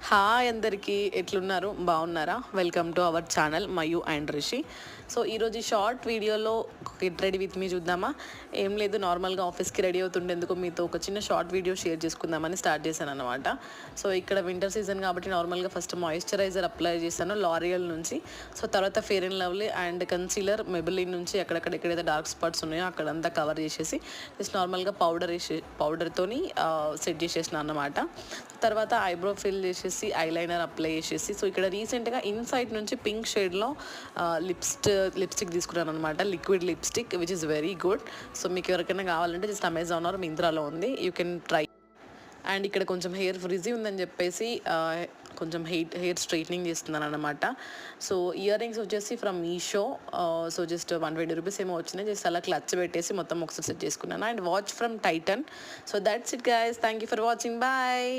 Hi అందరికీ ఎట్లున్నారు బాగున్నారా? Welcome to our channel Mayu and Rishi. So ఈరోజు ఈ షార్ట్ వీడియోలో గెట్ రెడీ విత్ మీ చూద్దామా? ఏం లేదు, నార్మల్గా ఆఫీస్కి రెడీ అవుతుండేందుకు మీతో ఒక చిన్న షార్ట్ వీడియో షేర్ చేసుకుందామని స్టార్ట్ చేశాను అనమాట. సో ఇక్కడ వింటర్ సీజన్ కాబట్టి నార్మల్గా ఫస్ట్ మాయిశ్చరైజర్ అప్లై చేశాను లారియల్ నుంచి. సో తర్వాత fair and lovely and concealer Maybelline నుంచి అక్కడక్కడ ఎక్కడైతే డార్క్ స్పాట్స్ ఉన్నాయో అక్కడంతా కవర్ చేసేసి జస్ట్ నార్మల్గా పౌడర్తోని సెట్ చేసేసిన అన్నమాట. తర్వాత ఐబ్రో ఫిల్ చేసేసి ఐలైనర్ అప్లై చేసేసి, సో ఇక్కడ రీసెంట్గా ఇన్సైడ్ నుంచి పింక్ షేడ్లో లిప్స్టిక్ తీసుకున్నాను అనమాట, liquid lipstick which is very good. So మీకు ఎవరికైనా కావాలంటే జస్ట్ అమెజాన్ ఆర్ మింత్రాలో ఉంది, యూ కెన్ ట్రై. అండ్ ఇక్కడ కొంచెం హెయిర్ ఫ్రిజీ ఉందని చెప్పేసి కొంచెం హెయిర్ స్ట్రైట్నింగ్ చేస్తున్నాను అనమాట. సో ఇయర్ రింగ్స్ వచ్చేసి from Meesho. So just 120 rupees ఏమో వచ్చినాయి. జస్ట్ అలా క్లచ్ పెట్టేసి మొత్తం ఒకసారి సెట్ చేసుకున్నాను. And watch from Titan. So that's it guys, thank you for watching, bye.